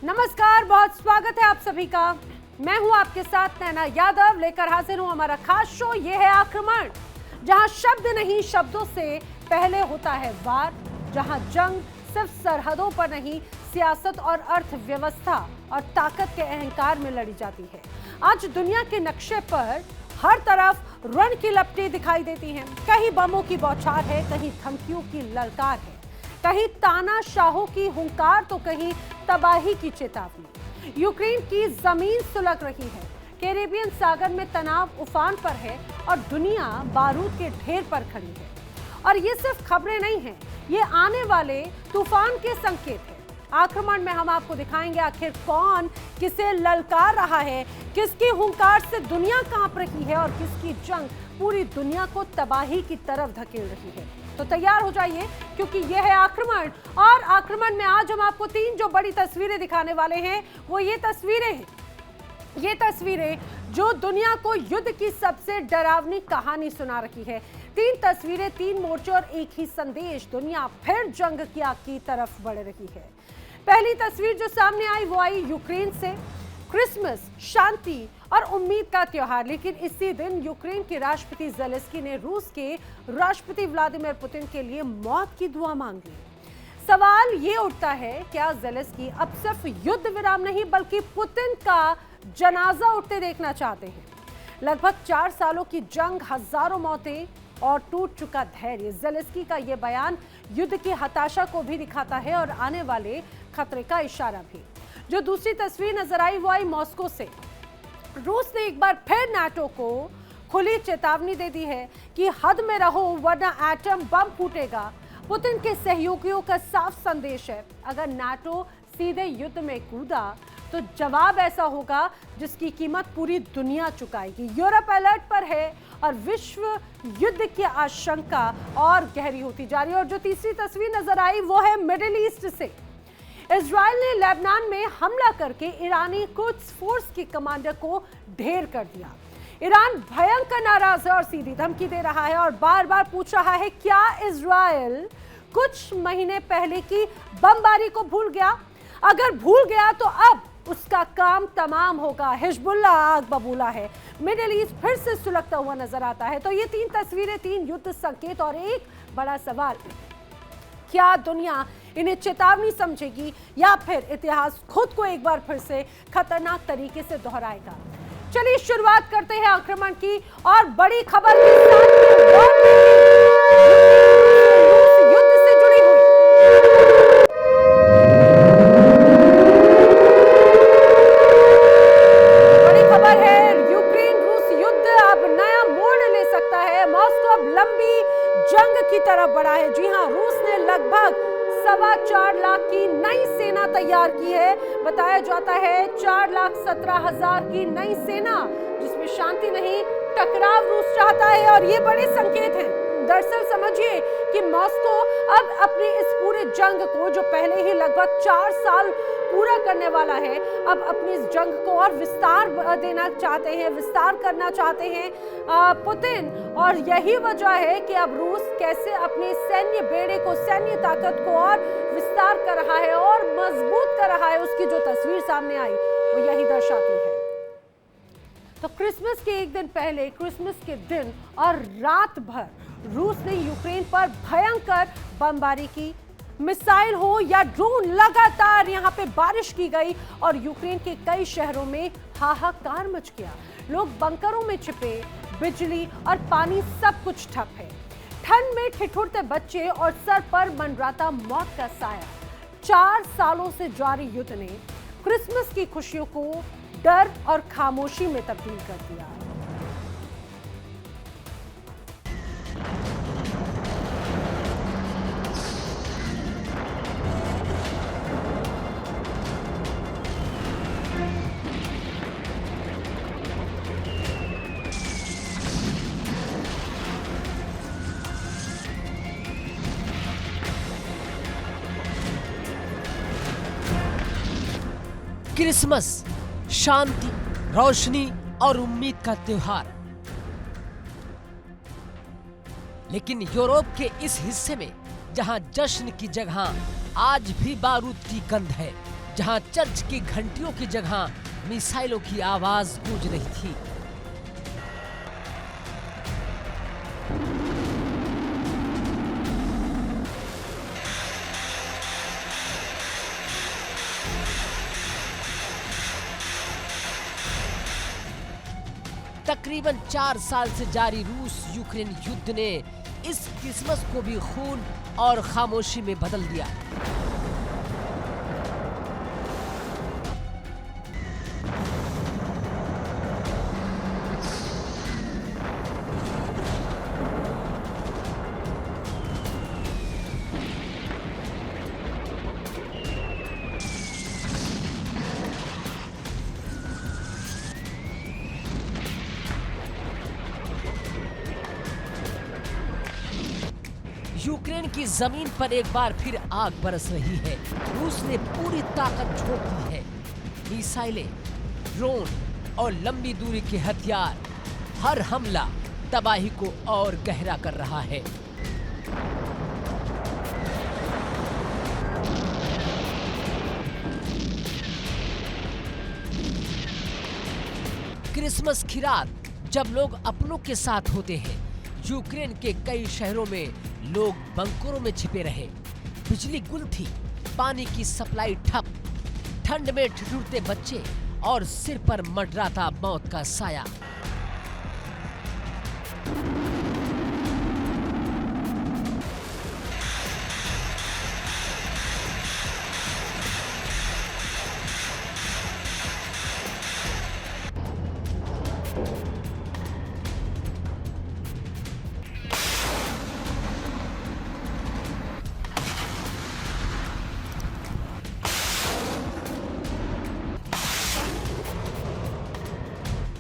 नमस्कार, बहुत स्वागत है आप सभी का। मैं हूं आपके साथ नैना यादव, लेकर हाजिर हूं हमारा खास शो ये है आक्रमण, जहां शब्द नहीं शब्दों से पहले होता है वार, जहां जंग सिर्फ सरहदों पर नहीं सियासत और अर्थव्यवस्था और ताकत के अहंकार में लड़ी जाती है। आज दुनिया के नक्शे पर हर तरफ रण की लपटें दिखाई देती हैं। कहीं बमों की बौछार है, कहीं धमकियों की ललकार है, कहीं तानाशाहों की हुंकार तो कहीं तबाही की चेतावनी। यूक्रेन की जमीन सुलग रही है, कैरेबियन सागर में तनाव उफान पर है और दुनिया बारूद के ढेर पर खड़ी है। और ये सिर्फ खबरें नहीं हैं, ये आने वाले तूफान के संकेत हैं। आक्रमण में हम आपको दिखाएंगे आखिर कौन किसे ललकार रहा है, किसकी हुंकार से दुनिया कांप रही है और किसकी जंग पूरी दुनिया को तबाही की तरफ धकेल रही है। तो तैयार हो जाइए, क्योंकि यह है आक्रमण। और आक्रमण में आज हम आपको 3 जो बड़ी तस्वीरें दिखाने वाले हैं, वो ये तस्वीरें हैं। ये तस्वीरें जो दुनिया को युद्ध की सबसे डरावनी कहानी सुना रही है। 3 तस्वीरें, 3 मोर्चे और एक ही संदेश, दुनिया फिर जंग की आग की तरफ बढ़ रही है। पहली तस्वीर जो सामने आई वो आई यूक्रेन से। क्रिसमस, शांति और उम्मीद का त्योहार, लेकिन इसी दिन यूक्रेन के राष्ट्रपति ज़ेलेंस्की ने रूस के राष्ट्रपति व्लादिमीर पुतिन के लिए मौत की दुआ मांग ली। सवाल ये उठता है, क्या ज़ेलेंस्की अब सिर्फ युद्ध विराम नहीं बल्कि पुतिन का जनाजा उठते देखना चाहते हैं? लगभग 4 सालों की जंग, हजारों मौतें और टूट चुका धैर्य। ज़ेलेंस्की का ये बयान युद्ध की हताशा को भी दिखाता है और आने वाले खतरे का इशारा भी। जो दूसरी तस्वीर नजर आई वो आई मॉस्को से। रूस ने एक बार फिर नाटो को खुली चेतावनी दे दी है कि हद में रहो वरना एटम बम फूटेगा। पुतिन के सहयोगियों का साफ संदेश है, अगर नाटो सीधे युद्ध में कूदा तो जवाब ऐसा होगा जिसकी कीमत पूरी दुनिया चुकाएगी। यूरोप अलर्ट पर है और विश्व युद्ध की आशंका और गहरी होती जा रही है। और जो तीसरी तस्वीर नजर आई वो है मिडिल ईस्ट से। इजराइल ने लेबनान में हमला करके ईरानी कुद्स फोर्स के कमांडर को ढेर कर दिया। ईरान भयंकर नाराज है और सीधी धमकी दे रहा है और बार बार पूछ रहा है, क्या इजराइल कुछ महीने पहले की बमबारी को भूल गया? अगर भूल गया तो अब उसका काम तमाम होगा। हिजबुल्लाह आग बबूला है, मिडिल ईस्ट फिर से सुलगता हुआ नजर आता है। तो ये 3 तस्वीरें, 3 युद्ध संकेत और एक बड़ा सवाल, क्या दुनिया इन्हें चेतावनी समझेगी या फिर इतिहास खुद को एक बार फिर से खतरनाक तरीके से दोहराएगा? चलिए शुरुआत करते हैं आक्रमण की और बड़ी खबर के साथ युद्ध से जुड़ी हुई। बड़ी खबर है, यूक्रेन रूस युद्ध अब नया मोड़ ले सकता है। मॉस्को अब लंबी जंग की तरफ बढ़ा है। जी हां, रूस ने लगभग 4.25 लाख की नई सेना तैयार की है। बताया जाता है 4,17,000 की नई सेना, जिसमें शांति नहीं टकराव रूस चाहता है और ये बड़े संकेत हैं। दरअसल समझिए कि मॉस्को अब अपनी इस पूरे जंग को, जो पहले ही लगभग 4 साल पूरा करने वाला है, अब अपनी इस जंग को और विस्तार देना चाहते हैं, विस्तार करना चाहते हैं पुतिन। और यही वजह है कि अब रूस कैसे अपने सैन्य बेड़े को, सैन्य ताकत को और विस्तार कर रहा है और मजबूत कर रहा है। उसकी जो तस्वीर सामने आई वो यही दर्शाती है। तो क्रिसमस के एक दिन पहले, क्रिसमस के दिन और रात भर रूस ने यूक्रेन पर भयंकर बमबारी की। मिसाइल हो या ड्रोन, लगातार यहाँ पे बारिश की गई और यूक्रेन के कई शहरों में हाहाकार मच गया। लोग बंकरों में छिपे, बिजली और पानी सब कुछ ठप है। ठंड में ठिठुरते बच्चे और सर पर मंडराता मौत का साया। 4 सालों से जारी युद्ध ने क्रिसमस की खुशियों को डर और खामोशी में तब्दील कर दिया। क्रिसमस, शांति, रोशनी और उम्मीद का त्योहार। लेकिन यूरोप के इस हिस्से में जहां जश्न की जगह आज भी बारूद की गंध है, जहां चर्च की घंटियों की जगह मिसाइलों की आवाज गूंज रही थी। तकरीबन 4 साल से जारी रूस यूक्रेन युद्ध ने इस क्रिसमस को भी खून और खामोशी में बदल दिया। यूक्रेन की जमीन पर एक बार फिर आग बरस रही है। रूस ने पूरी ताकत झोंक दी है। मिसाइलें, ड्रोन और लंबी दूरी के हथियार, हर हमला तबाही को और गहरा कर रहा है। क्रिसमस की रात जब लोग अपनों के साथ होते हैं, यूक्रेन के कई शहरों में लोग बंकरों में छिपे रहे। बिजली गुल थी, पानी की सप्लाई ठप, ठंड में ठिठुरते बच्चे और सिर पर मंडराता मौत का साया।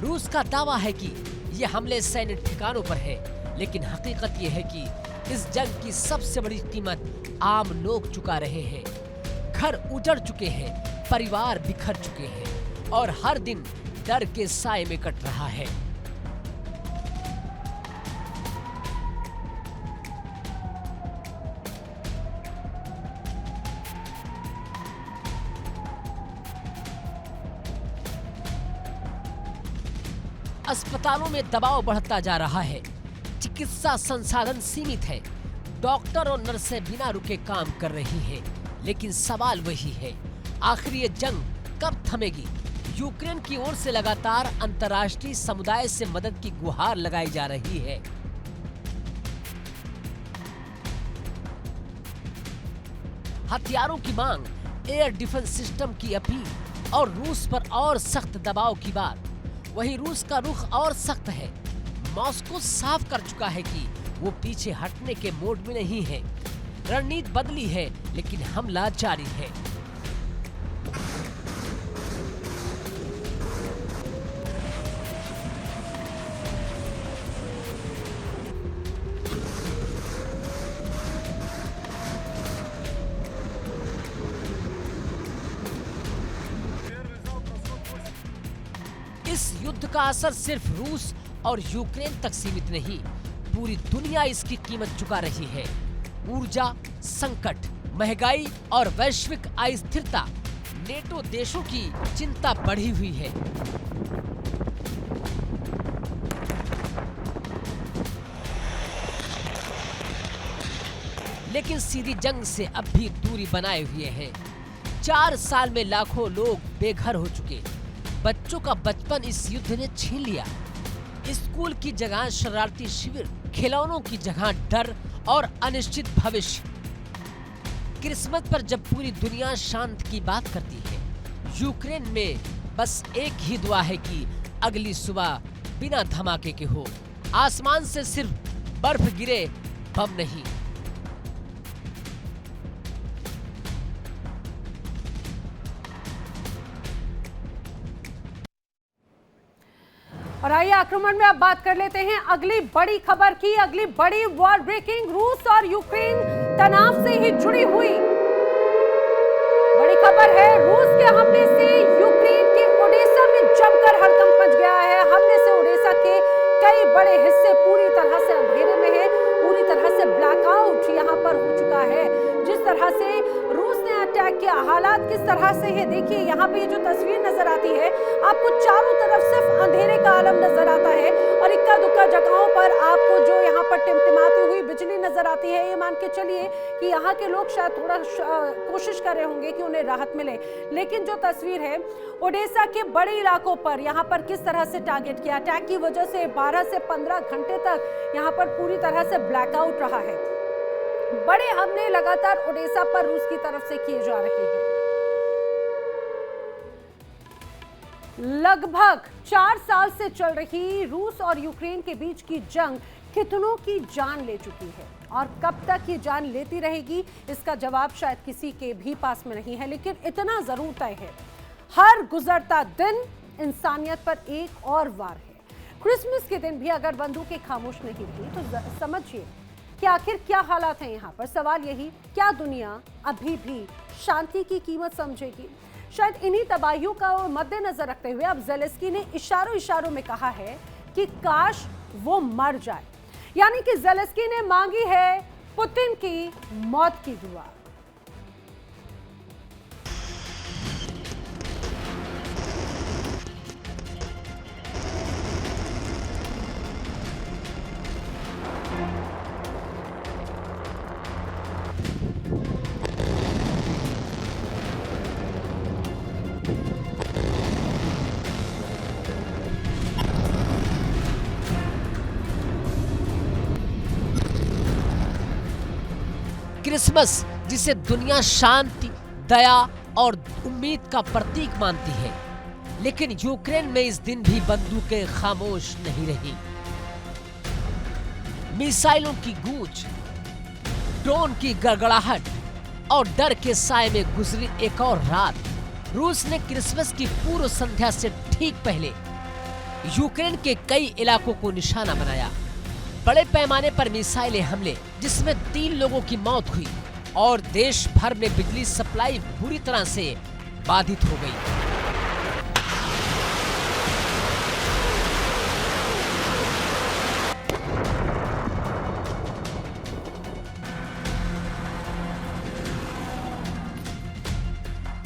रूस का दावा है कि ये हमले सैन्य ठिकानों पर है, लेकिन हकीकत ये है कि इस जंग की सबसे बड़ी कीमत आम लोग चुका रहे हैं। घर उजड़ चुके हैं, परिवार बिखर चुके हैं और हर दिन डर के साए में कट रहा है। अस्पतालों में दबाव बढ़ता जा रहा है। चिकित्सा संसाधन सीमित है। डॉक्टर और नर्सें बिना रुके काम कर रही हैं। लेकिन सवाल वही है, आखिर ये जंग कब थमेगी? यूक्रेन की ओर से लगातार अंतर्राष्ट्रीय समुदाय से मदद की गुहार लगाई जा रही है। हथियारों की मांग, एयर डिफेंस सिस्टम की अपील और रूस पर और सख्त दबाव की बात। वहीं रूस का रुख और सख्त है। मॉस्को साफ कर चुका है कि वो पीछे हटने के मोड में नहीं है। रणनीति बदली है, लेकिन हमला जारी है। इस युद्ध का असर सिर्फ रूस और यूक्रेन तक सीमित नहीं, पूरी दुनिया इसकी कीमत चुका रही है। ऊर्जा संकट, महंगाई और वैश्विक अस्थिरता, नेटो देशों की चिंता बढ़ी हुई है। लेकिन सीधी जंग से अब भी दूरी बनाए हुए हैं। 4 साल में लाखों लोग बेघर हो चुके। बच्चों का बचपन इस युद्ध ने छीन लिया। स्कूल की जगह शरारती शिविर, खिलौनों की जगह डर और अनिश्चित भविष्य। क्रिसमस पर जब पूरी दुनिया शांत की बात करती है, यूक्रेन में बस एक ही दुआ है कि अगली सुबह बिना धमाके के हो। आसमान से सिर्फ बर्फ गिरे, बम नहीं। और आइए आक्रमण में अब बात कर लेते हैं अगली बड़ी खबर की। अगली बड़ी वॉर ब्रेकिंग, रूस और यूक्रेन तनाव से ही जुड़ी हुई बड़ी खबर है। रूस के हमले से यूक्रेन के ओडेसा में जमकर हड़कंप मच गया है। हमले से ओडेसा के कई बड़े हिस्से पूरी तरह से अंधेरे में है। पूरी तरह से ब्लैकआउट यहां पर हो चुका है। जिस तरह से रूस ने अटैक किया, हालात किस तरह से है ये जो तस्वीर नजर आती है, आपको चारों तरफ सिर्फ अंधेरे का आलम नजर आता है और इक्का दुक्का जगहों पर आपको जो यहाँ पर टिमटिमाती हुई बिजली नजर आती है। ये मान के चलिए कि यहाँ के लोग शायद थोड़ा कोशिश कर रहे होंगे कि उन्हें राहत मिले, लेकिन जो तस्वीर है ओडिशा के बड़े इलाकों पर यहाँ पर किस तरह से टारगेट किया, अटैक की वजह से 12 से 15 घंटे तक यहाँ पर पूरी तरह से ब्लैकआउट रहा है। बड़े हमले लगातार ओडिशा पर रूस की तरफ से किए जा रहे हैं। लगभग 4 साल से चल रही रूस और यूक्रेन के बीच की जंग कितनों की जान ले चुकी है और कब तक ये जान लेती रहेगी, इसका जवाब शायद किसी के भी पास में नहीं है, लेकिन इतना जरूर तय है, हर गुजरता दिन इंसानियत पर एक और वार है। क्रिसमस के दिन भी अगर बंदूकें खामोश नहीं रही तो समझिए कि आखिर क्या हालात हैं यहाँ पर। सवाल यही, क्या दुनिया अभी भी शांति की कीमत समझेगी? शायद इन्हीं तबाहियों का मद्देनजर रखते हुए अब ज़ेलेंस्की ने इशारों में कहा है कि काश वो मर जाए, यानी कि ज़ेलेंस्की ने मांगी है पुतिन की मौत की दुआ। क्रिसमस जिसे दुनिया शांति, दया और उम्मीद का प्रतीक मानती है, लेकिन यूक्रेन में इस दिन भी बंदूकें खामोश नहीं रही। मिसाइलों की गूंज, ड्रोन की गड़गड़ाहट और डर के साए में गुजरी एक और रात। रूस ने क्रिसमस की पूर्व संध्या से ठीक पहले यूक्रेन के कई इलाकों को निशाना बनाया। बड़े पैमाने पर मिसाइलें हमले, जिसमें 3 लोगों की मौत हुई और देश भर में बिजली सप्लाई बुरी तरह से बाधित हो गई।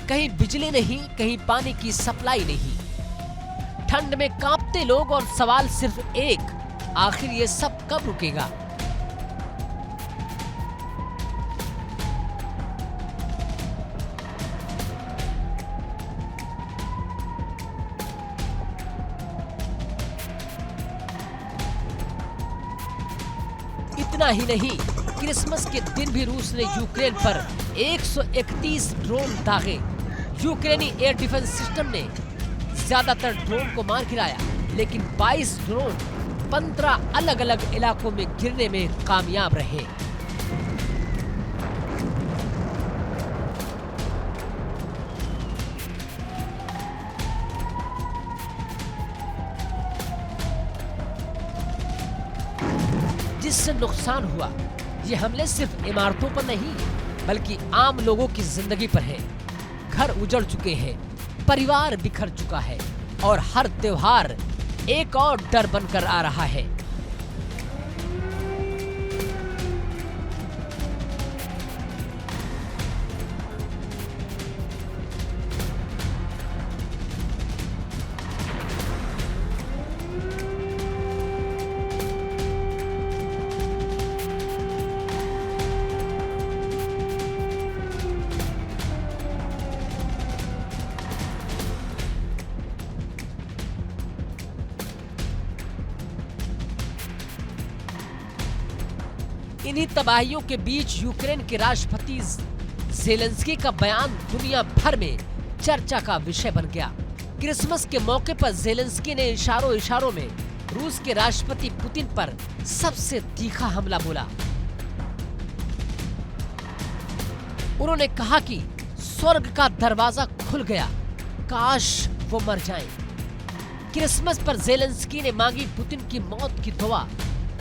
कहीं बिजली नहीं, कहीं पानी की सप्लाई नहीं। ठंड में कांपते लोग और सवाल सिर्फ एक, आखिर ये सब कब रुकेगा? इतना ही नहीं, क्रिसमस के दिन भी रूस ने यूक्रेन पर 131 ड्रोन दागे। यूक्रेनी एयर डिफेंस सिस्टम ने ज्यादातर ड्रोन को मार गिराया, लेकिन 22 ड्रोन 15 अलग अलग इलाकों में गिरने में कामयाब रहे। जिससे नुकसान हुआ, ये हमले सिर्फ इमारतों पर नहीं, बल्कि आम लोगों की जिंदगी पर है। घर उजड़ चुके हैं, परिवार बिखर चुका है और हर त्योहार एक और डर बनकर आ रहा है। इन्हीं तबाहियों के बीच यूक्रेन के राष्ट्रपति ज़ेलेंस्की का बयान दुनिया भर में चर्चा का विषय बन गया। क्रिसमस के मौके पर ज़ेलेंस्की ने इशारों में रूस के राष्ट्रपति पुतिन पर सबसे तीखा हमला बोला। उन्होंने कहा कि स्वर्ग का दरवाजा खुल गया, काश वो मर जाएं। क्रिसमस पर ज़ेलेंस्की ने मांगी पुतिन की मौत की दुआ।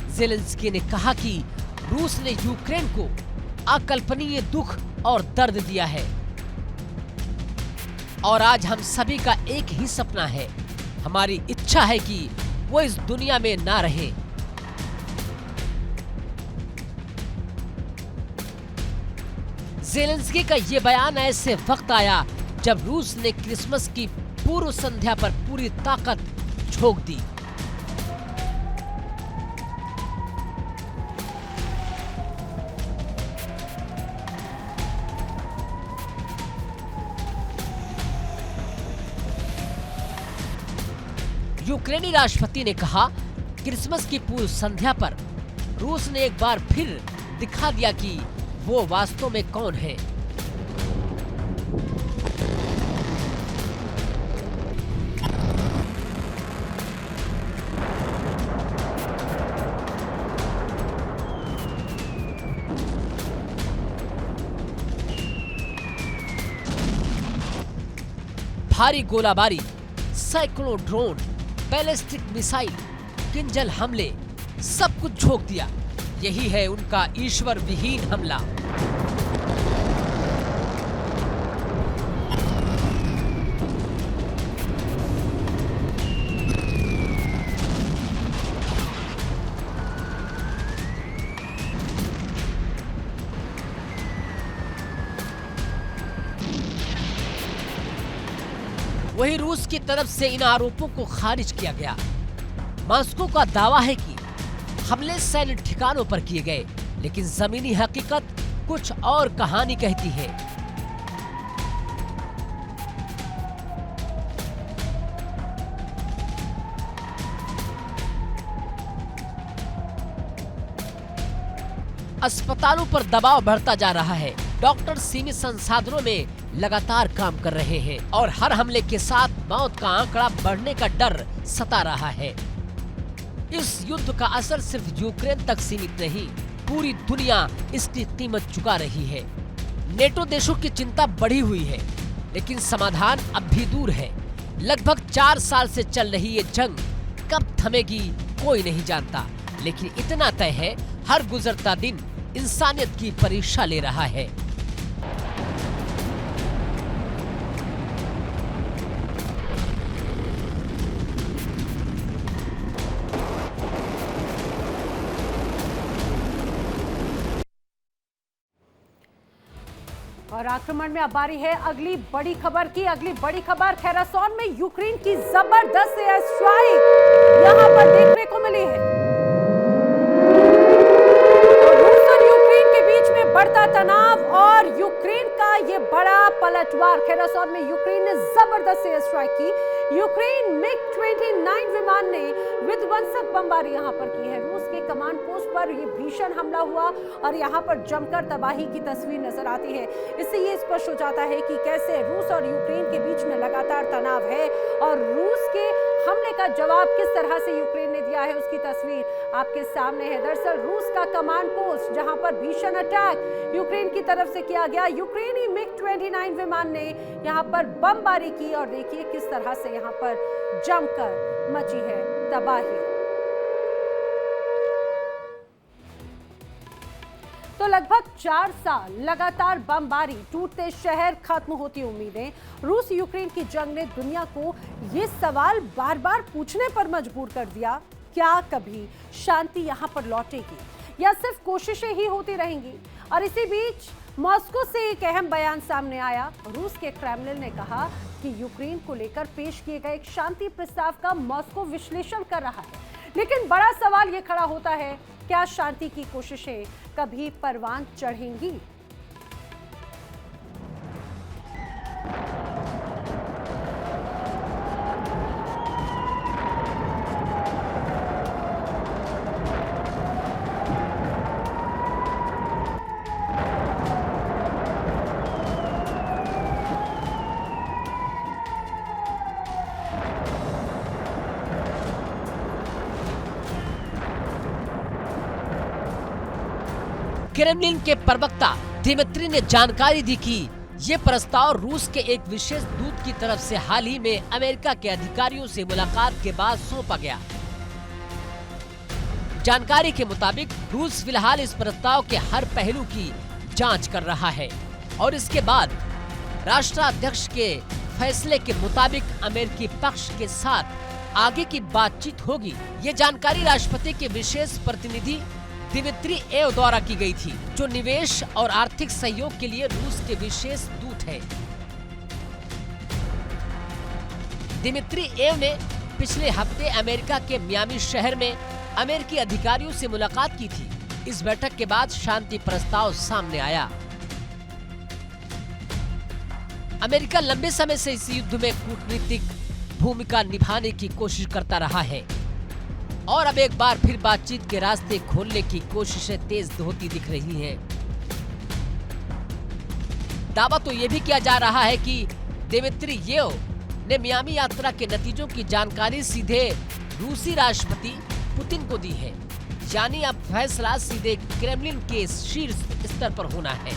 ज़ेलेंस्की ने कहा कि रूस ने यूक्रेन को अकल्पनीय दुख और दर्द दिया है और आज हम सभी का एक ही सपना है, हमारी इच्छा है कि वो इस दुनिया में ना रहे। ज़ेलेंस्की का ये बयान ऐसे वक्त आया जब रूस ने क्रिसमस की पूर्व संध्या पर पूरी ताकत झोंक दी। यूक्रेनी राष्ट्रपति ने कहा, क्रिसमस की पूर्व संध्या पर रूस ने एक बार फिर दिखा दिया कि वो वास्तव में कौन है। भारी गोलाबारी, सैकड़ों ड्रोन, बैलिस्टिक मिसाइल, किंजल हमले, सब कुछ झोंक दिया। यही है उनका ईश्वर विहीन हमला। वहीं रूस की तरफ से इन आरोपों को खारिज किया गया। मॉस्को का दावा है कि हमले सैन्य ठिकानों पर किए गए, लेकिन जमीनी हकीकत कुछ और कहानी कहती है। अस्पतालों पर दबाव बढ़ता जा रहा है। डॉक्टर सीमित संसाधनों में लगातार काम कर रहे हैं और हर हमले के साथ मौत का आंकड़ा बढ़ने का डर सता रहा है। इस युद्ध का असर सिर्फ यूक्रेन तक सीमित नहीं, पूरी दुनिया इसकी कीमत चुका रही है। नेटो देशों की चिंता बढ़ी हुई है, लेकिन समाधान अब भी दूर है। लगभग 4 साल से चल रही ये जंग कब थमेगी कोई नहीं जानता, लेकिन इतना तय है, हर गुजरता दिन इंसानियत की परीक्षा ले रहा है। और आक्रमण में अब बारी है अगली बड़ी खबर की। अगली बड़ी खबर खेरासोन में यूक्रेन की जबरदस्त एयर स्ट्राइक यहां पर देखने को मिली है। तो रूस और यूक्रेन के बीच में बढ़ता तनाव और यूक्रेन का ये बड़ा पलटवार। खेरासोन में यूक्रेन ने जबरदस्त एयर स्ट्राइक की। यूक्रेन MiG-29 विमान ने विध्वंसक बमबारी यहां पर की है। रूस के कमांड पोस्ट पर यह भीषण हमला हुआ और यहां पर जमकर तबाही की तस्वीर नजर आती है। इससे ये स्पष्ट हो जाता है कि कैसे रूस और यूक्रेन के बीच में लगातार तनाव है और रूस के हमले का जवाब किस तरह से यूक्रेन ने दिया है, उसकी तस्वीर आपके सामने है। दरअसल रूस का कमांड पोस्ट जहां पर भीषण अटैक यूक्रेन की तरफ से किया गया, यूक्रेनी MiG-29 विमान ने यहां पर बमबारी की और देखिए किस तरह से यहां पर जमकर मची है तबाही। तो लगभग 4 साल लगातार बमबारी, टूटते शहर, खत्म होती उम्मीदें। रूस यूक्रेन की जंग ने दुनिया को ये सवाल बार बार पूछने पर मजबूर कर दिया, क्या कभी शांति यहां पर लौटेगी या सिर्फ कोशिशें ही होती रहेंगी। और इसी बीच मॉस्को से एक अहम बयान सामने आया। रूस के क्रेमलिन ने कहा कि यूक्रेन को लेकर पेश किए गए एक शांति प्रस्ताव का मॉस्को विश्लेषण कर रहा है, लेकिन बड़ा सवाल ये खड़ा होता है, क्या शांति की कोशिशें कभी परवान चढ़ेंगी? क्रेमलिन के प्रवक्ता दिमित्री ने जानकारी दी कि ये प्रस्ताव रूस के एक विशेष दूत की तरफ से हाल ही में अमेरिका के अधिकारियों से मुलाकात के बाद सौंपा गया। जानकारी के मुताबिक रूस फिलहाल इस प्रस्ताव के हर पहलू की जांच कर रहा है और इसके बाद राष्ट्राध्यक्ष के फैसले के मुताबिक अमेरिकी पक्ष के साथ आगे की बातचीत होगी। ये जानकारी राष्ट्रपति के विशेष प्रतिनिधि दिमित्री एव द्वारा की गई थी, जो निवेश और आर्थिक सहयोग के लिए रूस के विशेष दूत हैं। दिमित्री एव ने पिछले हफ्ते अमेरिका के मियामी शहर में अमेरिकी अधिकारियों से मुलाकात की थी। इस बैठक के बाद शांति प्रस्ताव सामने आया। अमेरिका लंबे समय से इस युद्ध में कूटनीतिक भूमिका निभाने की कोशिश करता रहा है और अब एक बार फिर बातचीत के रास्ते खोलने की कोशिशें तेज होती दिख रही हैं। दावा तो ये भी किया जा रहा है कि दिमित्री येव ने मियामी यात्रा के नतीजों की जानकारी सीधे रूसी राष्ट्रपति पुतिन को दी है, यानी अब फैसला सीधे क्रेमलिन के शीर्ष स्तर पर होना है।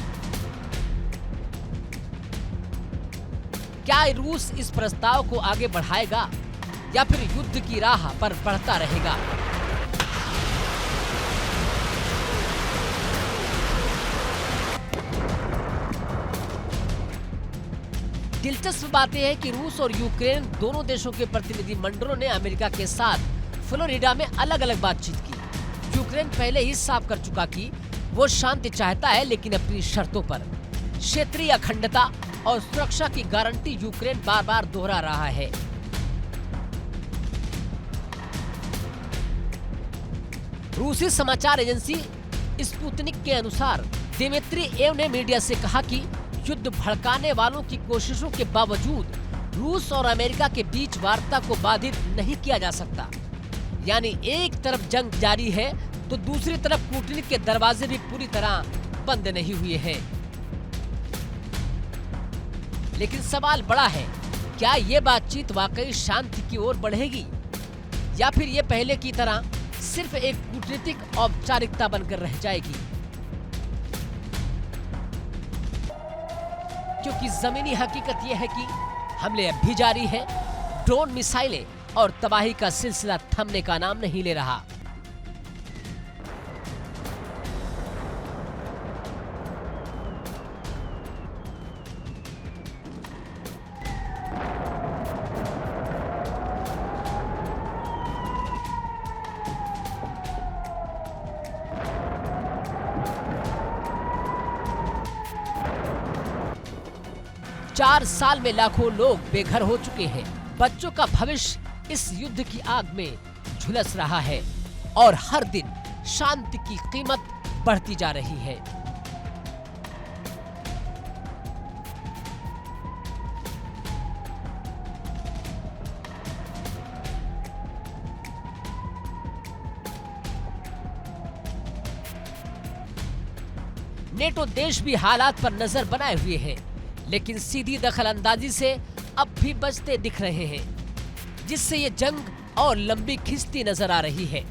क्या रूस इस प्रस्ताव को आगे बढ़ाएगा या फिर युद्ध की राह पर बढ़ता रहेगा? दिलचस्प बात यह है कि रूस और यूक्रेन दोनों देशों के प्रतिनिधि मंडलों ने अमेरिका के साथ फ्लोरिडा में अलग अलग बातचीत की। यूक्रेन पहले ही साफ कर चुका कि वो शांति चाहता है, लेकिन अपनी शर्तों पर। क्षेत्रीय अखंडता और सुरक्षा की गारंटी यूक्रेन बार बार दोहरा रहा है। रूसी समाचार एजेंसी स्पुतनिक के अनुसार दिमित्री एव ने मीडिया से कहा कि युद्ध भड़काने वालों की कोशिशों के बावजूद रूस और अमेरिका के बीच वार्ता को बाधित नहीं किया जा सकता। यानी एक तरफ जंग जारी है तो दूसरी तरफ कूटनीति के दरवाजे भी पूरी तरह बंद नहीं हुए हैं। लेकिन सवाल बड़ा है, क्या ये बातचीत वाकई शांति की ओर बढ़ेगी या फिर ये पहले की तरह सिर्फ एक कूटनीतिक औपचारिकता बनकर रह जाएगी? क्योंकि जमीनी हकीकत यह है कि हमले अब भी जारी है। ड्रोन, मिसाइलें और तबाही का सिलसिला थमने का नाम नहीं ले रहा। चार साल में लाखों लोग बेघर हो चुके हैं। बच्चों का भविष्य इस युद्ध की आग में झुलस रहा है और हर दिन शांति की कीमत बढ़ती जा रही है। नेटो देश भी हालात पर नजर बनाए हुए हैं, लेकिन सीधी दखलंदाजी से अब भी बचते दिख रहे हैं, जिससे ये जंग और लंबी खिंचती नजर आ रही है।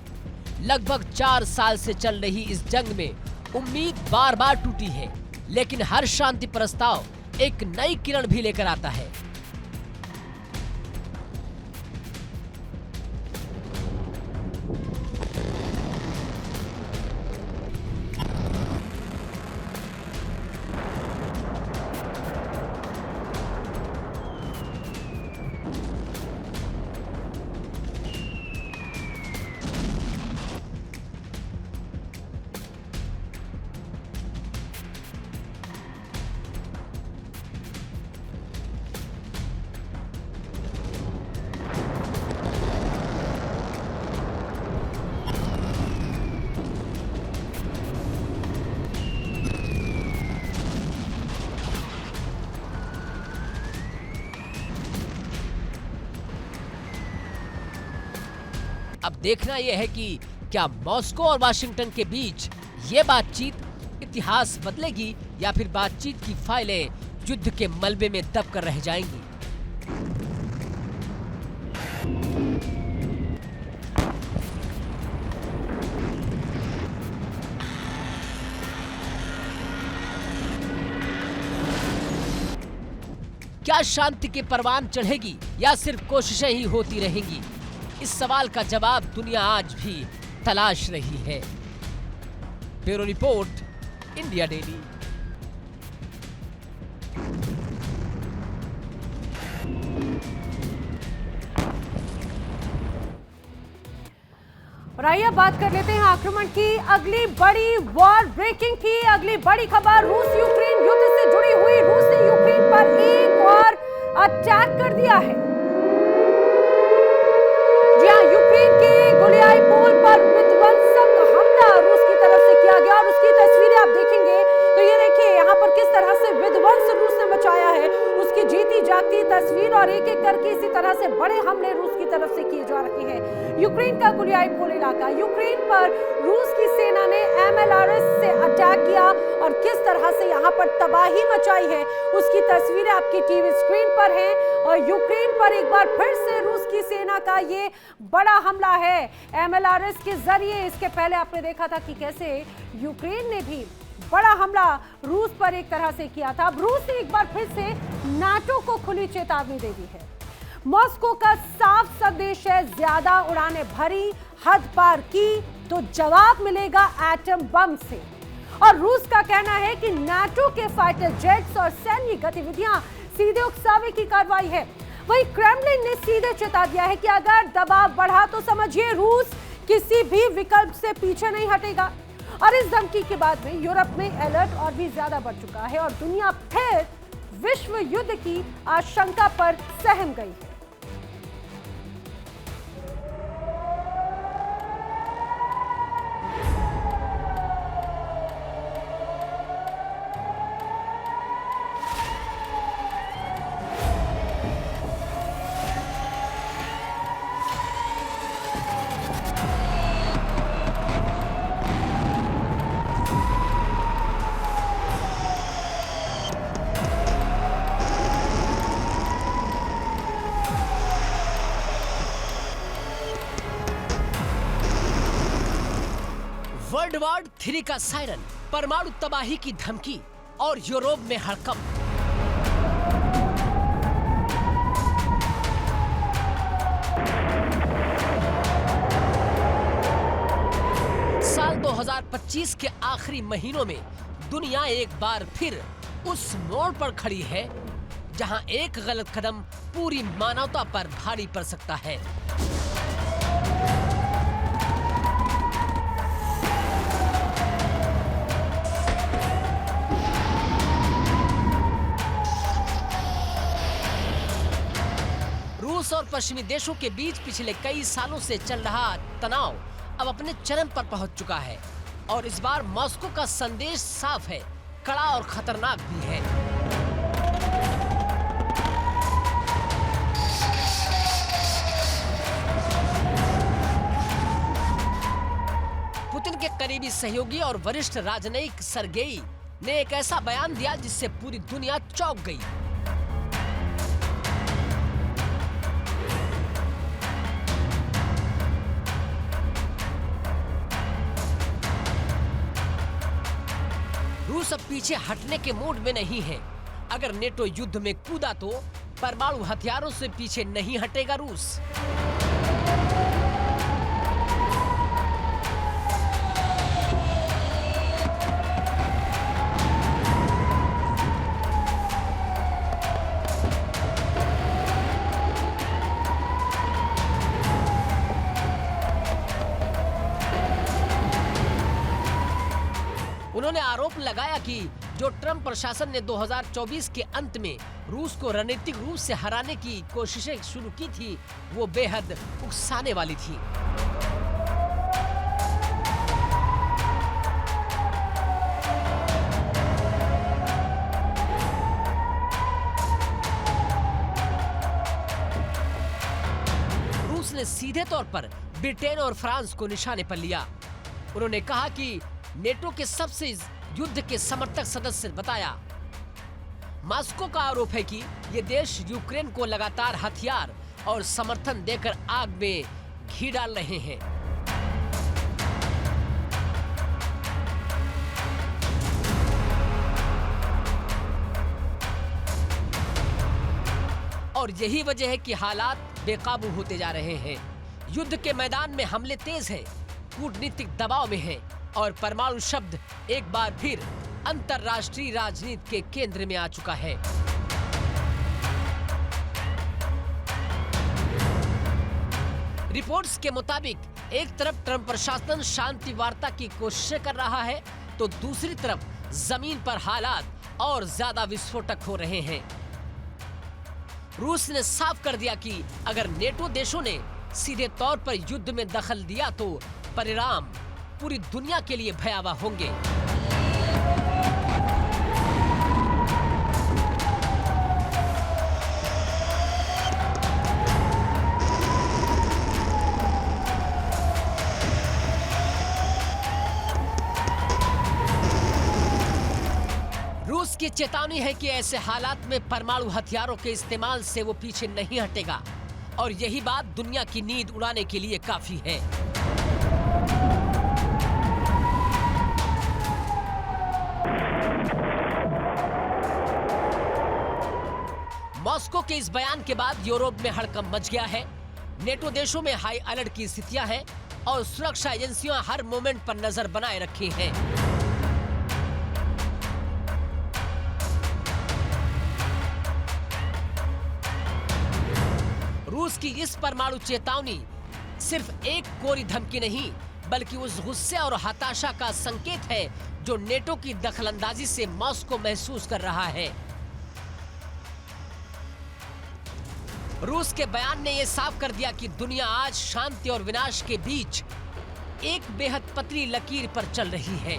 लगभग 4 साल से चल रही इस जंग में उम्मीद बार बार टूटी है, लेकिन हर शांति प्रस्ताव एक नई किरण भी लेकर आता है। अब देखना यह है कि क्या मॉस्को और वाशिंगटन के बीच ये बातचीत इतिहास बदलेगी या फिर बातचीत की फाइलें युद्ध के मलबे में दब कर रह जाएंगी। क्या शांति के परवान चढ़ेगी या सिर्फ कोशिशें ही होती रहेंगी? इस सवाल का जवाब दुनिया आज भी तलाश रही है। Bureau report, India daily. और आइए अब बात कर लेते हैं आक्रमण की अगली बड़ी वॉर ब्रेकिंग की अगली बड़ी खबर। रूस यूक्रेन युद्ध से जुड़ी हुई। रूस ने यूक्रेन पर एक और अटैक कर दिया है। तरह से विध्वंस रूस ने मचाया है उसकी जीती जागती तस्वीर, और एक एक करके इसी तरह से बड़े हमले रूस की तरफ से किए जा रहे हैं। यूक्रेन का गुलियाई पोल इलाका, यूक्रेन पर रूस की सेना ने MLRS से अटैक किया और किस तरह से यहाँ पर तबाही मचाई है उसकी तस्वीरें आपकी टीवी स्क्रीन पर हैं। और यूक्रेन पर एक बार फिर से रूस की सेना का ये बड़ा हमला है MLRS के जरिए। इसके पहले आपने देखा था कि कैसे यूक्रेन ने भी बड़ा हमला रूस पर एक तरह से किया था। अब रूस ने एक बार फिर से नाटो को खुली चेतावनी दे दी है। मॉस्को का साफ संदेश है, ज्यादा उड़ानें भरी, हद पार की तो जवाब मिलेगा एटम बम से। और रूस का कहना है कि नाटो के फाइटर जेट्स और सैन्य गतिविधियां सीधे उकसावे की कार्रवाई है। वहीं क्रेमलिन ने सीधे चेता दिया है कि अगर दबाव बढ़ा तो समझिए रूस किसी भी विकल्प से पीछे नहीं हटेगा। और इस धमकी के बाद में यूरोप में अलर्ट और भी ज्यादा बढ़ चुका है और दुनिया फिर विश्व युद्ध की आशंका पर सहम गई है। वर्ल्ड वॉर 3 का सायरन, परमाणु तबाही की धमकी और यूरोप में हड़कंप। साल 2025 के आखिरी महीनों में दुनिया एक बार फिर उस मोड़ पर खड़ी है जहां एक गलत कदम पूरी मानवता पर भारी पड़ सकता है। रूस और पश्चिमी देशों के बीच पिछले कई सालों से चल रहा तनाव अब अपने चरम पर पहुंच चुका है और इस बार मॉस्को का संदेश साफ है, कड़ा और खतरनाक भी है। पुतिन के करीबी सहयोगी और वरिष्ठ राजनयिक सर्गेई ने एक ऐसा बयान दिया जिससे पूरी दुनिया चौंक गई। रूस अब पीछे हटने के मूड में नहीं है। अगर नेटो युद्ध में कूदा तो परमाणु हथियारों से पीछे नहीं हटेगा रूस। उन्होंने आरोप लगाया कि जो ट्रंप प्रशासन ने 2024 के अंत में रूस को रणनीतिक रूप से हराने की कोशिशें शुरू की थी, वो बेहद उकसाने वाली थी। रूस ने सीधे तौर पर ब्रिटेन और फ्रांस को निशाने पर लिया। उन्होंने कहा कि नेटो के सबसे युद्ध के समर्थक सदस्य बताया। मॉस्को का आरोप है कि ये देश यूक्रेन को लगातार हथियार और समर्थन देकर आग में घी डाल रहे हैं। और यही वजह है कि हालात बेकाबू होते जा रहे हैं। युद्ध के मैदान में हमले तेज हैं, कूटनीतिक दबाव में हैं और परमाणु शब्द एक बार फिर अंतर्राष्ट्रीय राजनीति के केंद्र में आ चुका है। रिपोर्ट्स के मुताबिक एक तरफ ट्रंप प्रशासन शांति वार्ता की कोशिशें कर रहा है तो दूसरी तरफ जमीन पर हालात और ज्यादा विस्फोटक हो रहे हैं। रूस ने साफ कर दिया कि अगर नेटो देशों ने सीधे तौर पर युद्ध में दखल दिया तो परिणाम पूरी दुनिया के लिए भयावह होंगे। चेतावनी है कि ऐसे हालात में परमाणु हथियारों के इस्तेमाल से वो पीछे नहीं हटेगा और यही बात दुनिया की नींद उड़ाने के लिए काफी है। मॉस्को के इस बयान के बाद यूरोप में हड़कंप मच गया है। नेटो देशों में हाई अलर्ट की स्थितियां हैं और सुरक्षा एजेंसियां हर मोमेंट पर नजर बनाए रखी हैं। रूस की इस परमाणु चेतावनी सिर्फ एक कोरी धमकी नहीं, बल्कि उस गुस्से और हताशा का संकेत है जो नेटो की दखलंदाजी से मॉस्को महसूस कर रहा है। रूस के बयान ने यह साफ कर दिया कि दुनिया आज शांति और विनाश के बीच एक बेहद पतली लकीर पर चल रही है।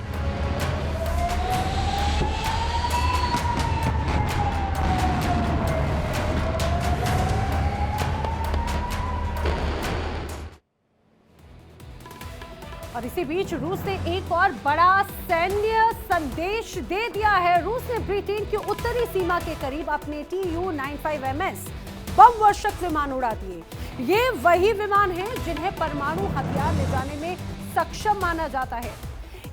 और इसी बीच रूस ने एक और बड़ा सैन्य संदेश दे दिया है। रूस ने ब्रिटेन की उत्तरी सीमा के करीब अपने Tu-95MS बम वर्षक विमान उड़ा दिए। ये वही विमान हैं जिन्हें परमाणु हथियार ले जाने में सक्षम माना जाता है।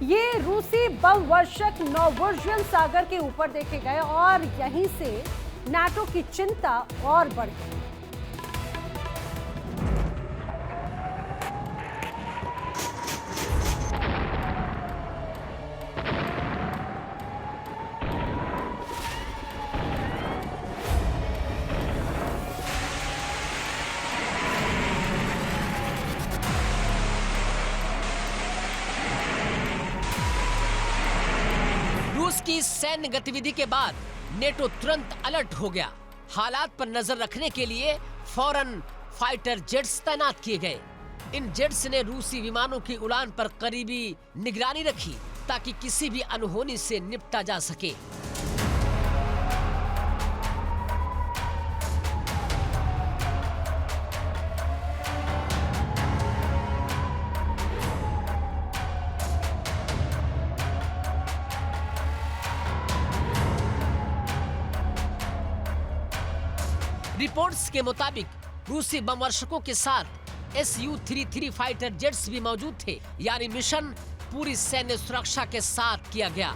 ये रूसी बम वर्षक नॉर्वेजियन सागर के ऊपर देखे गए और यहीं से नाटो की चिंता और बढ़ गई। रूस की सैन्य गतिविधि के बाद नेटो तुरंत अलर्ट हो गया। हालात पर नजर रखने के लिए फौरन फाइटर जेट्स तैनात किए गए। इन जेट्स ने रूसी विमानों की उड़ान पर करीबी निगरानी रखी ताकि किसी भी अनहोनी से निपटा जा सके। रिपोर्ट्स के मुताबिक रूसी बमवर्षकों के साथ Su-33 फाइटर जेट्स भी मौजूद थे, यानी मिशन पूरी सैन्य सुरक्षा के साथ किया गया।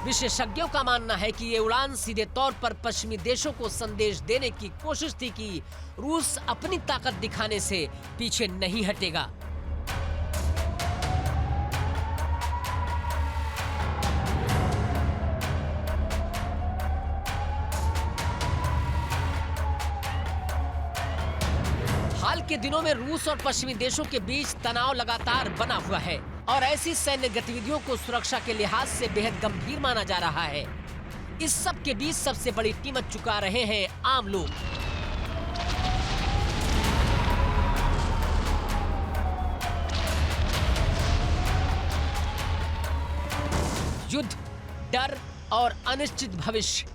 विशेषज्ञों का मानना है कि ये उड़ान सीधे तौर पर पश्चिमी देशों को संदेश देने की कोशिश थी कि रूस अपनी ताकत दिखाने से पीछे नहीं हटेगा। हाल के दिनों में रूस और पश्चिमी देशों के बीच तनाव लगातार बना हुआ है और ऐसी सैन्य गतिविधियों को सुरक्षा के लिहाज से बेहद गंभीर माना जा रहा है। इस सब के बीच सबसे बड़ी कीमत चुका रहे हैं आम लोग। युद्ध, डर और अनिश्चित भविष्य।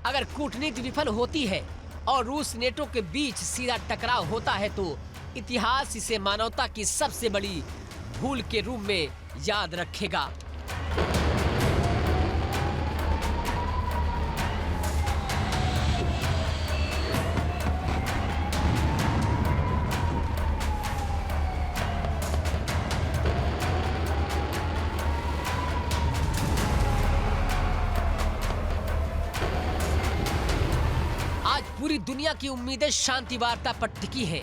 अगर कूटनीति विफल होती है और रूस नेटो के बीच सीधा टकराव होता है तो इतिहास इसे मानवता की सबसे बड़ी भूल के रूप में याद रखेगा। पूरी दुनिया की उम्मीदें शांति वार्ता पर टिकी हैं।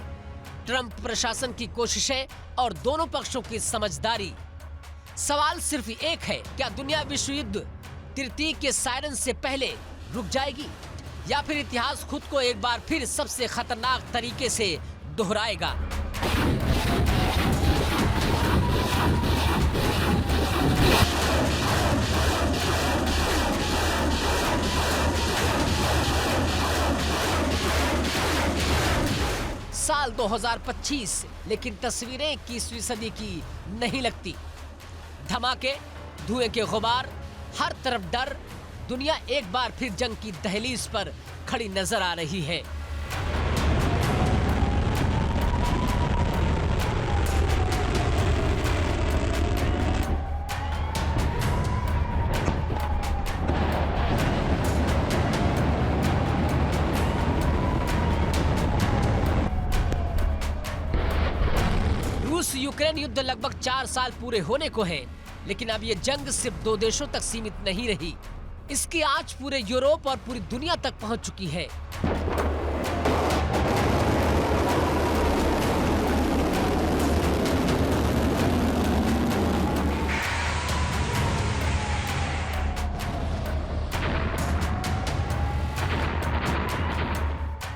ट्रंप प्रशासन की कोशिशें और दोनों पक्षों की समझदारी। सवाल सिर्फ एक है, क्या दुनिया विश्व युद्ध तृतीय के सायरन से पहले रुक जाएगी या फिर इतिहास खुद को एक बार फिर सबसे खतरनाक तरीके से दोहराएगा? साल 2025, लेकिन तस्वीरें 21वीं सदी की नहीं लगती। धमाके, धुएं के गुबार, हर तरफ डर। दुनिया एक बार फिर जंग की दहलीज पर खड़ी नजर आ रही है। यूक्रेन युद्ध लगभग 4 साल पूरे होने को है, लेकिन अब ये जंग सिर्फ 2 देशों तक सीमित नहीं रही। इसकी आंच पूरे यूरोप और पूरी दुनिया तक पहुंच चुकी है।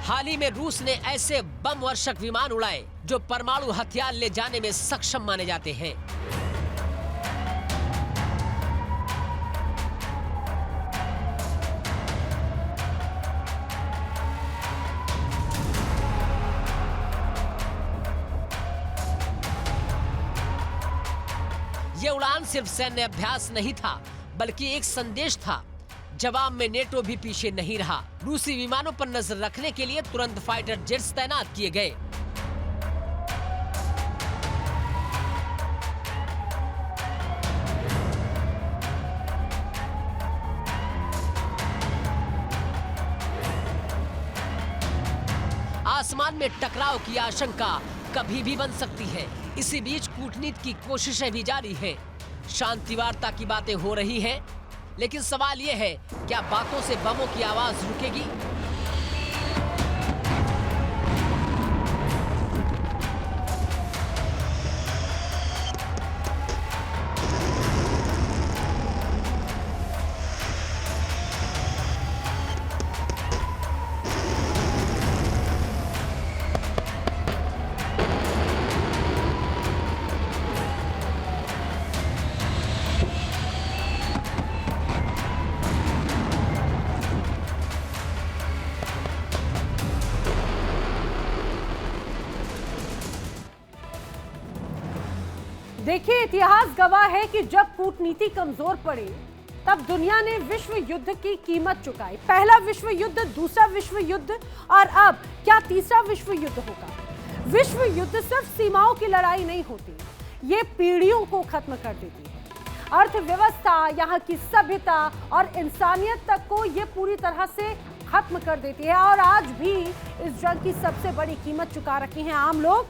हाल ही में रूस ने ऐसे बम वर्षक विमान उड़ाए जो परमाणु हथियार ले जाने में सक्षम माने जाते हैं। ये उड़ान सिर्फ सैन्य अभ्यास नहीं था, बल्कि एक संदेश था। जवाब में नेटो भी पीछे नहीं रहा। रूसी विमानों पर नजर रखने के लिए तुरंत फाइटर जेट्स तैनात किए गए। आसमान में टकराव की आशंका कभी भी बन सकती है। इसी बीच कूटनीति की कोशिशें भी जारी हैं। शांति वार्ता की बातें हो रही हैं, लेकिन सवाल यह है, क्या बातों से बमों की आवाज रुकेगी? देखिए, इतिहास गवाह है कि जब कूटनीति कमजोर पड़े तब दुनिया ने विश्व युद्ध की कीमत चुकाई। पहला विश्व युद्ध, दूसरा विश्व युद्ध और अब क्या तीसरा विश्व युद्ध होगा। विश्व युद्ध सिर्फ सीमाओं की लड़ाई नहीं होती, ये पीढ़ियों को खत्म कर देती है। अर्थव्यवस्था, यहाँ की सभ्यता और इंसानियत तक को ये पूरी तरह से खत्म कर देती है। और आज भी इस जंग की सबसे बड़ी कीमत चुका रखे हैं आम लोग,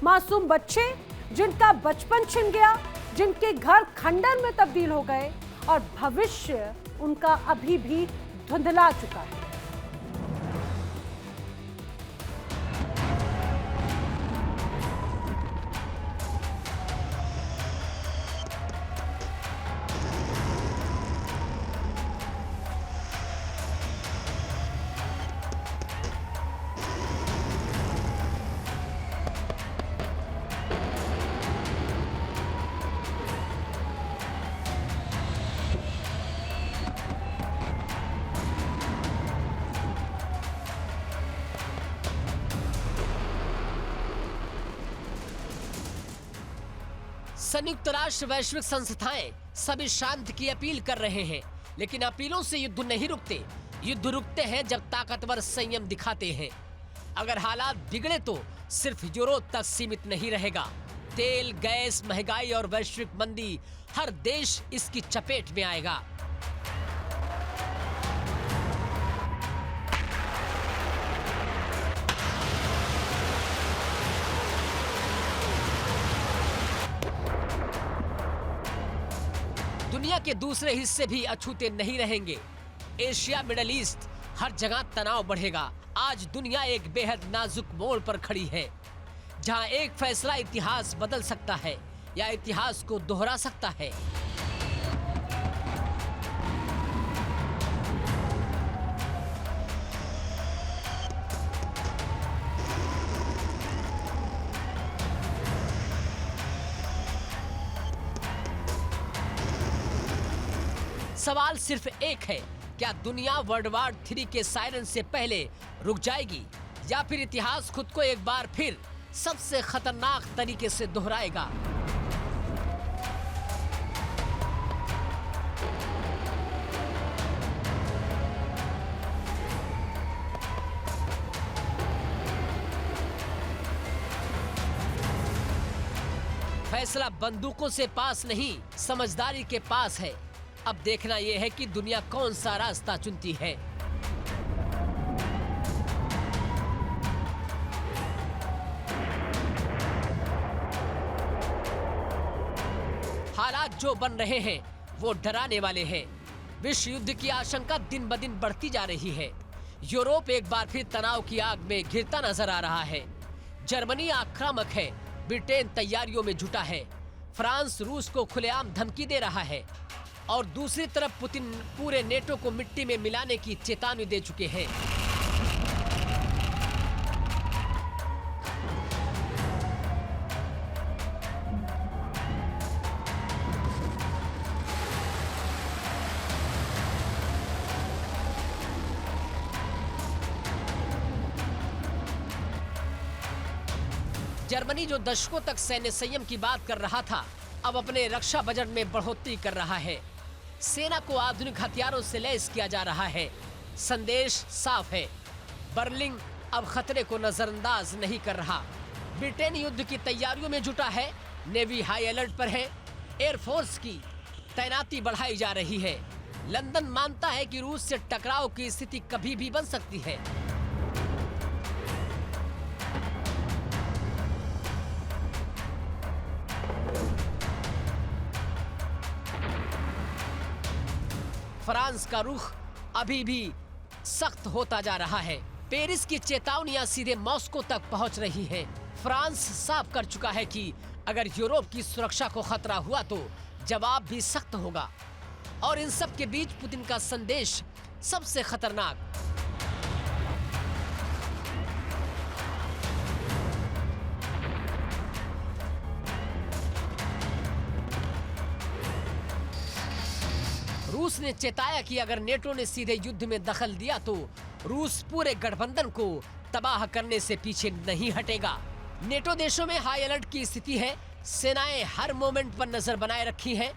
मासूम बच्चे जिनका बचपन छिन गया, जिनके घर खंडर में तब्दील हो गए और भविष्य उनका अभी भी धुंधला चुका है। संयुक्त राष्ट्र वैश्विक संस्थाएं सभी शांति की अपील कर रहे हैं, लेकिन अपीलों से युद्ध नहीं रुकते। युद्ध रुकते हैं जब ताकतवर संयम दिखाते हैं। अगर हालात बिगड़े तो सिर्फ यूरोप तक सीमित नहीं रहेगा। तेल, गैस, महंगाई और वैश्विक मंदी, हर देश इसकी चपेट में आएगा। दुनिया के दूसरे हिस्से भी अछूते नहीं रहेंगे। एशिया, मिडिल ईस्ट, हर जगह तनाव बढ़ेगा। आज दुनिया एक बेहद नाजुक मोड़ पर खड़ी है, जहां एक फैसला इतिहास बदल सकता है या इतिहास को दोहरा सकता है। सवाल सिर्फ एक है, क्या दुनिया वर्ल्ड वॉर 3 के सायरन से पहले रुक जाएगी या फिर इतिहास खुद को एक बार फिर सबसे खतरनाक तरीके से दोहराएगा? फैसला बंदूकों से पास नहीं, समझदारी के पास है। अब देखना यह है कि दुनिया कौन सा रास्ता चुनती है। जो बन रहे हैं वो डराने वाले हैं। विश्व युद्ध की आशंका दिन ब दिन बढ़ती जा रही है। यूरोप एक बार फिर तनाव की आग में घिरता नजर आ रहा है। जर्मनी आक्रामक है, ब्रिटेन तैयारियों में जुटा है, फ्रांस रूस को खुलेआम धमकी दे रहा है और दूसरी तरफ पुतिन पूरे नेटो को मिट्टी में मिलाने की चेतावनी दे चुके हैं। जर्मनी जो दशकों तक सैन्य संयम की बात कर रहा था, अब अपने रक्षा बजट में बढ़ोतरी कर रहा है। सेना को आधुनिक हथियारों से लैस किया जा रहा है। संदेश साफ है, बर्लिन अब खतरे को नजरअंदाज नहीं कर रहा। ब्रिटेन युद्ध की तैयारियों में जुटा है, नेवी हाई अलर्ट पर है, एयरफोर्स की तैनाती बढ़ाई जा रही है। लंदन मानता है कि रूस से टकराव की स्थिति कभी भी बन सकती है। फ्रांस का रुख अभी भी सख्त होता जा रहा है। पेरिस की चेतावनियां सीधे मॉस्को तक पहुंच रही हैं। फ्रांस साफ कर चुका है कि अगर यूरोप की सुरक्षा को खतरा हुआ तो जवाब भी सख्त होगा। और इन सब के बीच पुतिन का संदेश सबसे खतरनाक। रूस ने चेताया कि अगर नेटो ने सीधे युद्ध में दखल दिया तो रूस पूरे गठबंधन को तबाह करने से पीछे नहीं हटेगा। नेटो देशों में हाई अलर्ट की स्थिति है। सेनाएं हर मोमेंट पर नजर बनाए रखी हैं।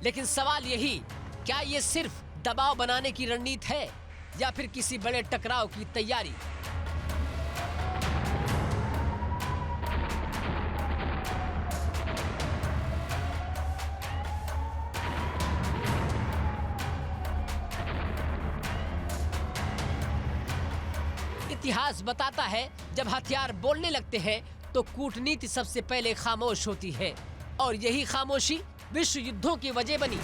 लेकिन सवाल यही, क्या ये सिर्फ दबाव बनाने की रणनीति है या फिर किसी बड़े टकराव की तैयारी? इतिहास बताता है, जब हथियार बोलने लगते हैं तो कूटनीति सबसे पहले खामोश होती है और यही खामोशी विश्व युद्धों की वजह बनी।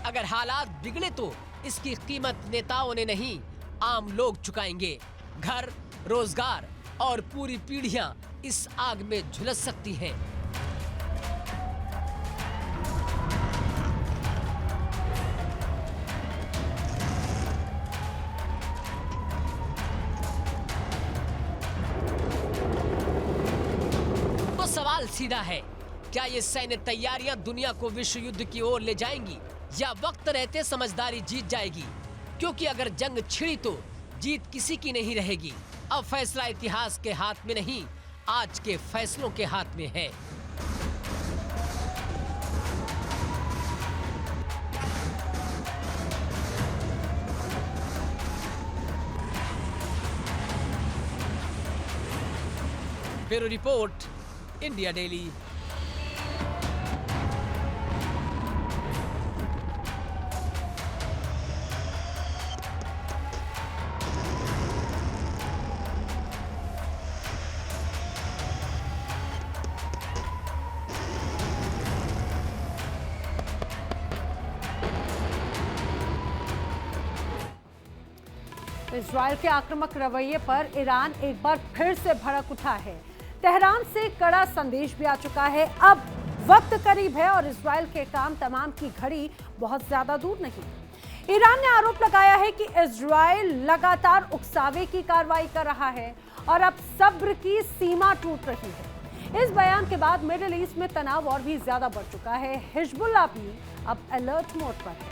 अगर हालात बिगड़े तो इसकी कीमत नेताओं ने नहीं, आम लोग चुकाएंगे। घर, रोजगार और पूरी पीढ़ियां इस आग में झुलस सकती हैं। तो सवाल सीधा है, क्या ये सैन्य तैयारियां दुनिया को विश्व युद्ध की ओर ले जाएंगी या वक्त रहते समझदारी जीत जाएगी? क्योंकि अगर जंग छिड़ी तो जीत किसी की नहीं रहेगी। अब फैसला इतिहास के हाथ में नहीं, आज के फैसलों के हाथ में है। Bureau report, India daily. Israel के आक्रामक रवैये पर ईरान एक बार फिर से भड़क उठा है। तेहरान से कड़ा संदेश भी आ चुका है। अब वक्त करीब है और इजरायल के काम तमाम की घड़ी बहुत ज्यादा दूर नहीं। ईरान ने आरोप लगाया है कि इजरायल लगातार उकसावे की कार्रवाई कर रहा है और अब सब्र की सीमा टूट रही है। इस बयान के बाद मिडिल ईस्ट में तनाव और भी ज्यादा बढ़ चुका है। हिजबुल्लाह भी अब अलर्ट मोड पर है।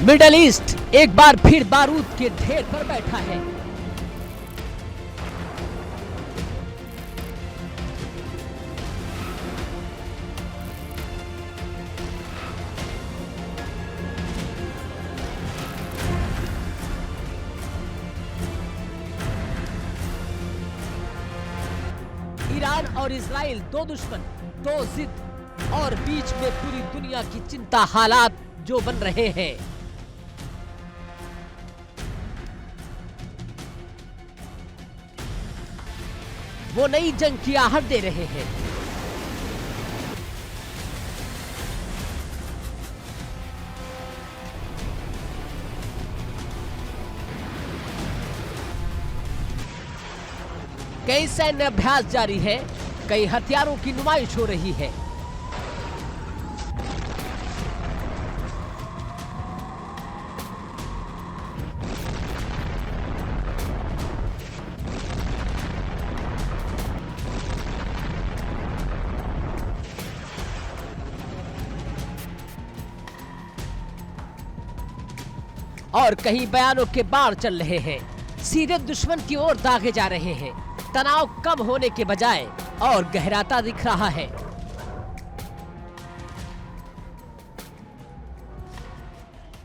मिडल ईस्ट एक बार फिर बारूद के ढेर पर बैठा है। ईरान और इजराइल दो दुश्मन, दो जिद और बीच में पूरी दुनिया की चिंता, हालात जो बन रहे हैं। वो नई जंग की आहट दे रहे हैं। कई सैन्य अभ्यास जारी है, कई हथियारों की नुमाइश हो रही है। और कहीं बयानों के बाढ़ चल रहे हैं, सीधे दुश्मन की ओर दागे जा रहे हैं। तनाव कम होने के बजाय और गहराता दिख रहा है।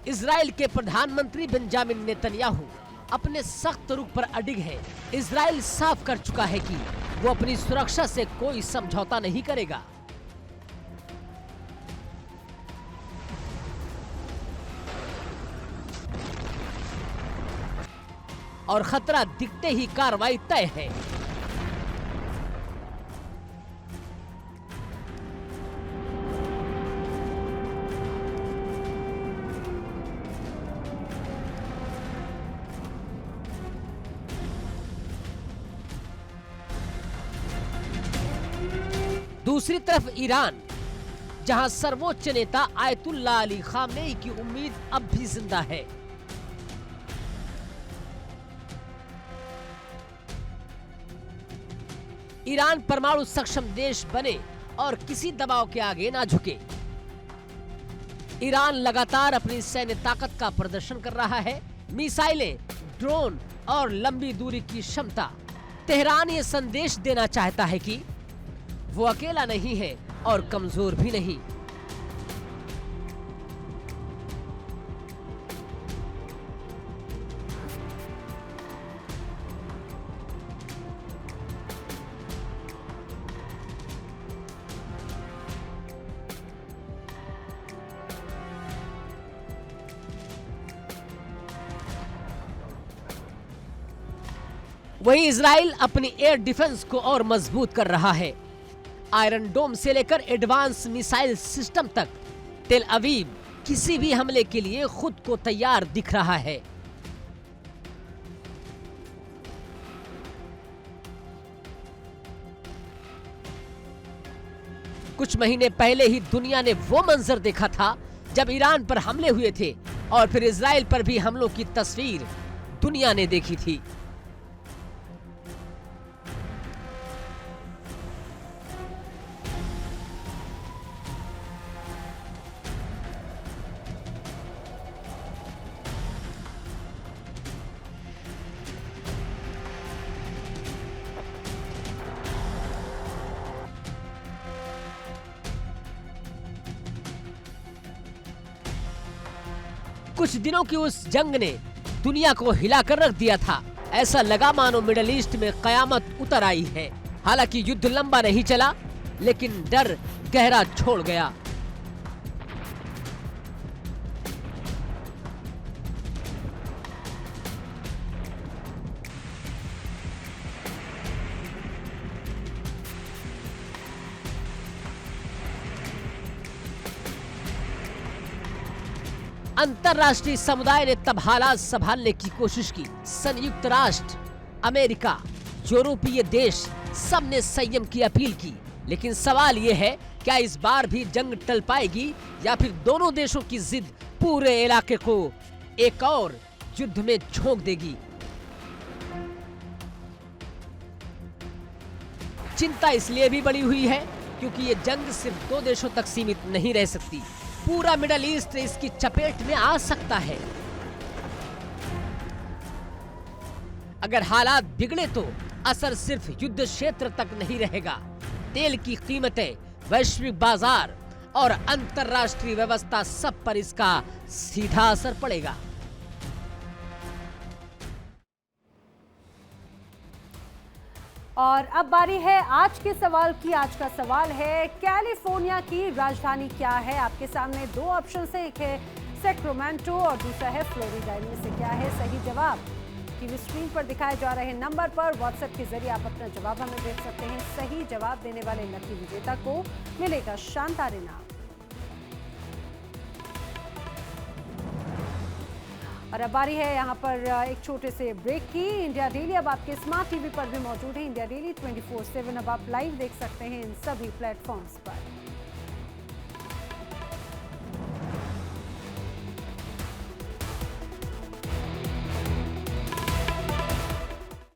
इजराइल के प्रधानमंत्री बेंजामिन नेतन्याहू अपने सख्त रुख पर अडिग है। इजराइल साफ कर चुका है कि वो अपनी सुरक्षा से कोई समझौता नहीं करेगा। और खतरा दिखते ही कार्रवाई तय है। दूसरी तरफ ईरान, जहां सर्वोच्च नेता आयतुल्लाह अली खामेनी की उम्मीद अब भी जिंदा है। ईरान परमाणु सक्षम देश बने और किसी दबाव के आगे ना झुके। ईरान लगातार अपनी सैन्य ताकत का प्रदर्शन कर रहा है, मिसाइलें, ड्रोन और लंबी दूरी की क्षमता। तेहरान ये संदेश देना चाहता है कि वो अकेला नहीं है और कमजोर भी नहीं। वहीं इजराइल अपनी एयर डिफेंस को और मजबूत कर रहा है। आयरन डोम से लेकर एडवांस मिसाइल सिस्टम तक तेल अवीव किसी भी हमले के लिए खुद को तैयार दिख रहा है। कुछ महीने पहले ही दुनिया ने वो मंजर देखा था जब ईरान पर हमले हुए थे, और फिर इजराइल पर भी हमलों की तस्वीर दुनिया ने देखी थी। कुछ दिनों की उस जंग ने दुनिया को हिलाकर रख दिया था। ऐसा लगा मानो मिडल ईस्ट में कयामत उतर आई है। हालांकि युद्ध लंबा नहीं चला, लेकिन डर गहरा छोड़ गया। अंतरराष्ट्रीय समुदाय ने तब हालात संभालने की कोशिश की। संयुक्त राष्ट्र, अमेरिका, यूरोपीय देश, सब ने संयम की अपील की। लेकिन सवाल ये है, क्या इस बार भी जंग टल पाएगी या फिर दोनों देशों की जिद पूरे इलाके को एक और युद्ध में झोंक देगी? चिंता इसलिए भी बढ़ी हुई है क्योंकि ये जंग सिर्फ दो देशों तक सीमित नहीं रह सकती। पूरा मिडल ईस्ट इसकी चपेट में आ सकता है। अगर हालात बिगड़े तो असर सिर्फ युद्ध क्षेत्र तक नहीं रहेगा। तेल की कीमतें, वैश्विक बाजार और अंतर्राष्ट्रीय व्यवस्था, सब पर इसका सीधा असर पड़ेगा। और अब बारी है आज के सवाल की। आज का सवाल है, कैलिफोर्निया की राजधानी क्या है? आपके सामने दो ऑप्शन है, एक है सैक्रामेंटो और दूसरा है फ्लोरिडा। इनमें से क्या है सही जवाब? टीवी स्क्रीन पर दिखाए जा रहे नंबर पर व्हाट्सएप के जरिए आप अपना जवाब हमें भेज सकते हैं। सही जवाब देने वाले लकी विजेता को मिलेगा शानदार इनाम। और अब बारी है यहाँ पर एक छोटे से ब्रेक की। इंडिया डेली अब आपके स्मार्ट टीवी पर भी मौजूद है। इंडिया डेली 24/7 अब आप लाइव देख सकते हैं इन सभी प्लेटफॉर्म्स पर।